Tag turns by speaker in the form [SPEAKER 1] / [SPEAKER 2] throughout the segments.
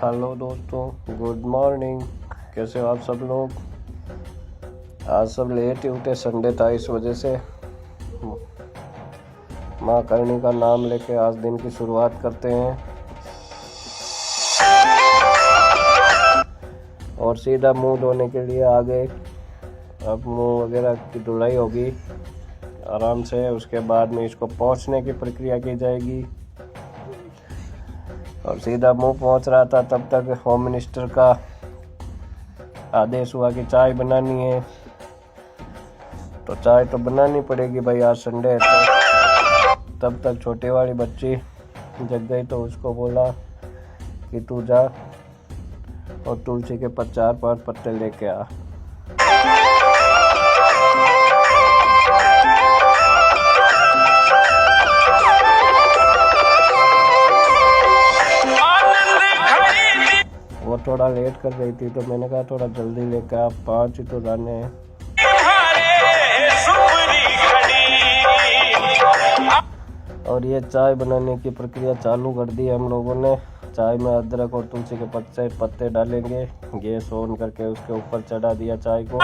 [SPEAKER 1] Hello दोस्तों, good morning. कैसे हो आप सब लोग? आज सब लेट ही उठे, संडे था इस वजह से। माँ करनी का नाम लेके आज दिन की शुरुआत करते हैं और सीधा मुंह धोने के लिए आ गए। अब मुंह वगैरह की धुलाई होगी आराम से, उसके बाद में इसको पहुँचने की प्रक्रिया की जाएगी। और सीधा मुंह पहुँच रहा था तब तक होम मिनिस्टर का आदेश हुआ कि चाय बनानी है। तो चाय तो बनानी पड़ेगी भाई, आज संडे है। तो तब तक छोटी वाली बच्ची जग गई तो उसको बोला कि तू जा और तुलसी के 4-5 पत्ते लेके आ। वो थोड़ा लेट कर रही थी तो मैंने कहा थोड़ा जल्दी लेकर आ, 5 ही तो जाने हैं। और ये चाय बनाने की प्रक्रिया चालू कर दी हम लोगों ने। चाय में अदरक और तुलसी के पत्ते डालेंगे। गैस ऑन करके उसके ऊपर चढ़ा दिया चाय को।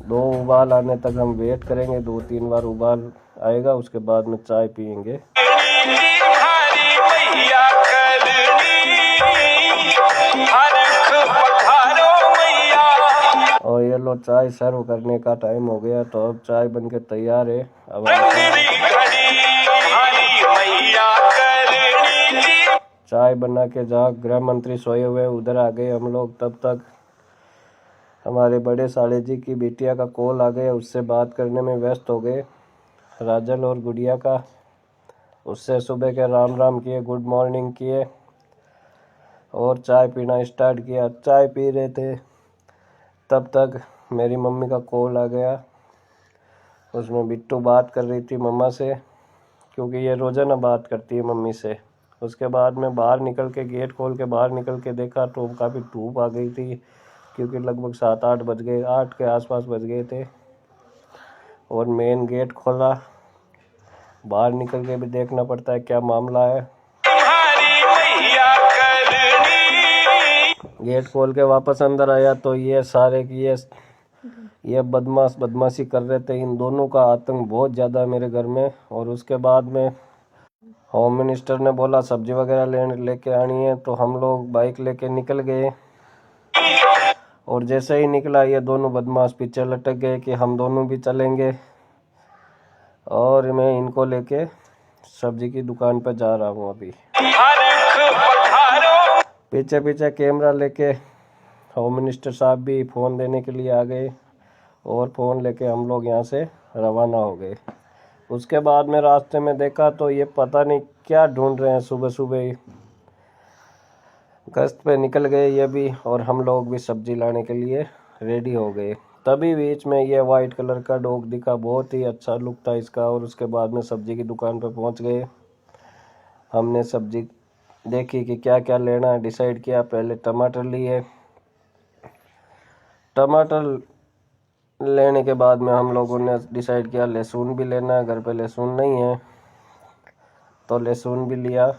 [SPEAKER 1] 2 उबाल आने तक हम वेट करेंगे। 2-3 बार उबाल आएगा, उसके बाद में चाय पियेंगे। और ये लो, चाय सर्व करने का टाइम हो गया। तो अब चाय बनके तैयार है। अब चाय बना के जहाँ गृह मंत्री सोए हुए उधर आ गए हम लोग। तब तक हमारे बड़े साले जी की बिटिया का कॉल आ गया, उससे बात करने में व्यस्त हो गए। राजल और गुड़िया का, उससे सुबह के राम राम किए, गुड मॉर्निंग किए और चाय पीना स्टार्ट किया। चाय पी रहे थे तब तक मेरी मम्मी का कॉल आ गया। उसमें बिट्टू बात कर रही थी मम्मा से, क्योंकि ये रोज़ाना बात करती है मम्मी से। उसके बाद में बाहर निकल के, गेट खोल के बाहर निकल के देखा तो काफ़ी धूप आ गई थी, क्योंकि लगभग 7-8 बज गए, 8 के आसपास बज गए थे। और मेन गेट खोला, बाहर निकल के भी देखना पड़ता है क्या मामला है। गेट खोल के वापस अंदर आया तो ये सारे की ये बदमाशी कर रहे थे। इन दोनों का आतंक बहुत ज़्यादा है मेरे घर में। और उसके बाद में होम मिनिस्टर ने बोला सब्जी वगैरह लेके आनी है, तो हम लोग बाइक लेके निकल गए। और जैसे ही निकला ये दोनों बदमाश पीछे लटक गए कि हम दोनों भी चलेंगे। और मैं इनको लेके सब्जी की दुकान पर जा रहा हूँ अभी। पीछे पीछे कैमरा लेके होम मिनिस्टर साहब भी फ़ोन देने के लिए आ गए और फ़ोन लेके हम लोग यहाँ से रवाना हो गए। उसके बाद में रास्ते में देखा तो ये पता नहीं क्या ढूंढ रहे हैं, सुबह सुबह ही गश्त पे निकल गए ये भी, और हम लोग भी सब्जी लाने के लिए रेडी हो गए। तभी बीच में ये वाइट कलर का डॉग दिखा, बहुत ही अच्छा लुक था इसका। और उसके बाद में सब्जी की दुकान पे पहुंच गए। हमने सब्जी देखी कि क्या क्या लेना है, डिसाइड किया। पहले टमाटर लिए। टमाटर लेने के बाद में हम लोगों ने डिसाइड किया लहसुन भी लेना है। घर पे लहसुन नहीं है तो लहसुन भी लिया।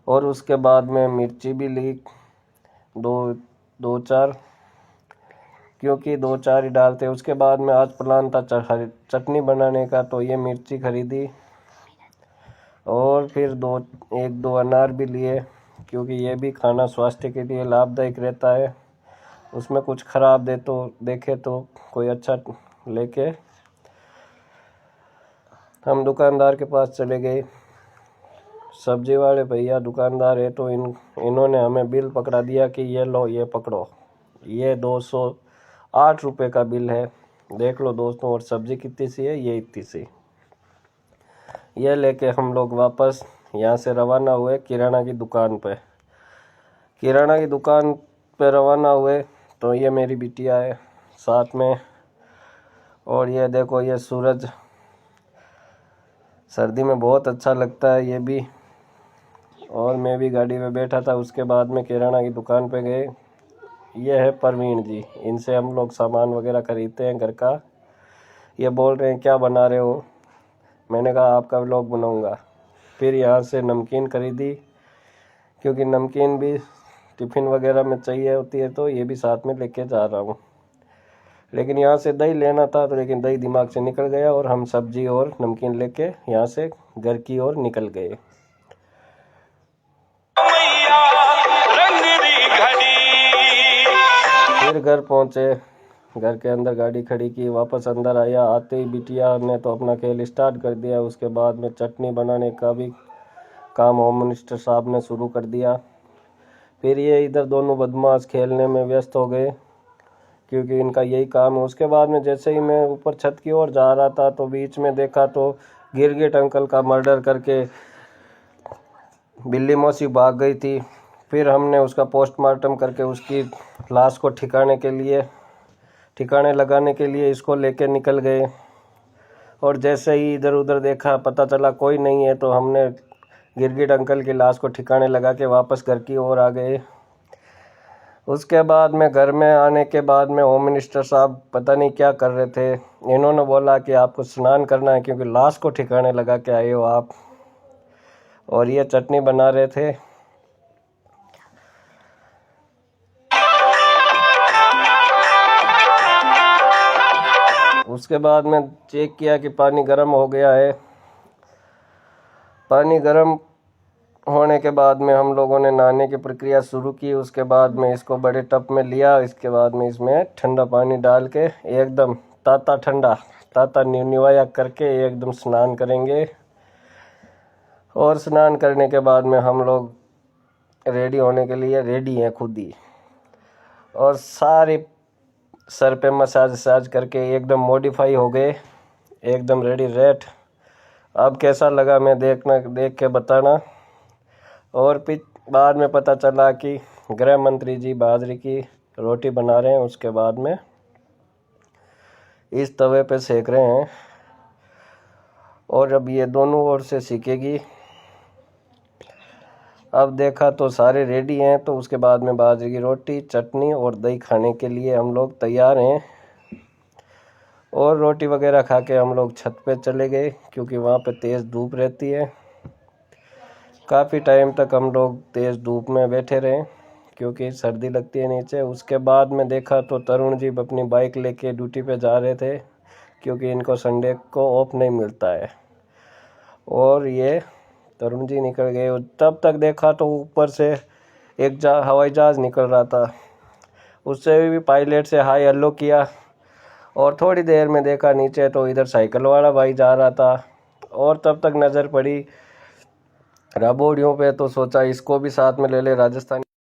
[SPEAKER 1] और उसके बाद में मिर्ची भी ली, 2-4, क्योंकि 2-4 ही डालते। उसके बाद में आज प्लान था चटनी बनाने का, तो ये मिर्ची खरीदी। और फिर 1-2 अनार भी लिए, क्योंकि ये भी खाना स्वास्थ्य के लिए लाभदायक रहता है। उसमें कुछ ख़राब देखे तो कोई अच्छा लेके हम दुकानदार के पास चले गए। सब्जी वाले भैया दुकानदार है, तो इन्होंने हमें बिल पकड़ा दिया कि ये लो, ये पकड़ो, ये 208 रुपये का बिल है, देख लो दोस्तों। और सब्जी कितनी सी है, ये इतनी सी। ये लेके हम लोग वापस यहाँ से रवाना हुए किराना की दुकान पे। किराना की दुकान पे रवाना हुए तो ये मेरी बिटिया है साथ में। और ये देखो, ये सूरज सर्दी में बहुत अच्छा लगता है ये भी। और मैं भी गाड़ी में बैठा था। उसके बाद में किराना की दुकान पे गए। ये है परवीन जी, इनसे हम लोग सामान वगैरह खरीदते हैं घर का। ये बोल रहे हैं क्या बना रहे हो, मैंने कहा आपका व्लॉग बनाऊंगा। फिर यहाँ से नमकीन खरीदी, क्योंकि नमकीन भी टिफ़िन वगैरह में चाहिए होती है, तो ये भी साथ में लेके जा रहा हूँ। लेकिन यहाँ से दही लेना था, तो लेकिन दही दिमाग से निकल गया और हम सब्जी और नमकीन लेके यहाँ से घर की ओर निकल गए। फिर घर पहुँचे, घर के अंदर गाड़ी खड़ी की, वापस अंदर आया। आते ही बिटिया ने तो अपना खेल स्टार्ट कर दिया। उसके बाद में चटनी बनाने का भी काम होम मिनिस्टर साहब ने शुरू कर दिया। फिर ये इधर दोनों बदमाश खेलने में व्यस्त हो गए, क्योंकि इनका यही काम है। उसके बाद में जैसे ही मैं ऊपर छत की ओर जा रहा था, तो बीच में देखा तो गिरगिट अंकल का मर्डर करके बिल्ली मौसी भाग गई थी। फिर हमने उसका पोस्टमार्टम करके उसकी लाश को ठिकाने लगाने के लिए इसको लेके निकल गए। और जैसे ही इधर उधर देखा, पता चला कोई नहीं है, तो हमने गिरगिट अंकल की लाश को ठिकाने लगा के वापस घर की ओर आ गए। उसके बाद में घर में आने के बाद में होम मिनिस्टर साहब पता नहीं क्या कर रहे थे। इन्होंने बोला कि आपको स्नान करना है, क्योंकि लाश को ठिकाने लगा के आए हो आप। और ये चटनी बना रहे थे। उसके बाद में चेक किया कि पानी गर्म हो गया है। पानी गर्म होने के बाद में हम लोगों ने नहाने की प्रक्रिया शुरू की। उसके बाद में इसको बड़े टब में लिया। इसके बाद में इसमें ठंडा पानी डाल के एकदम ताता निवाया करके एकदम स्नान करेंगे। और स्नान करने के बाद में हम लोग रेडी होने के लिए रेडी हैं खुद ही। और सारे सर पे मसाज करके एकदम मॉडिफाई हो गए, एकदम रेडी रेड। अब कैसा लगा मैं देख के बताना। और फिर बाद में पता चला कि गृह मंत्री जी बाजरे की रोटी बना रहे हैं। उसके बाद में इस तवे पे सेक रहे हैं। और अब ये दोनों ओर से सीखेगी। अब देखा तो सारे रेडी हैं, तो उसके बाद में बाजरे की रोटी, चटनी और दही खाने के लिए हम लोग तैयार हैं। और रोटी वगैरह खा के हम लोग छत पे चले गए, क्योंकि वहाँ पे तेज़ धूप रहती है। काफ़ी टाइम तक हम लोग तेज़ धूप में बैठे रहे, क्योंकि सर्दी लगती है नीचे। उसके बाद में देखा तो तरुण जी अपनी बाइक लेके ड्यूटी पे जा रहे थे, क्योंकि इनको संडे को ऑफ नहीं मिलता है। और ये तरुण जी निकल गए। तब तक देखा तो ऊपर से एक हवाई जहाज़ निकल रहा था। उससे भी पायलट से हाय हेलो किया। और थोड़ी देर में देखा नीचे तो इधर साइकिल वाला भाई जा रहा था। और तब तक नज़र पड़ी राबोड़ियों पे, तो सोचा इसको भी साथ में ले ले। राजस्थान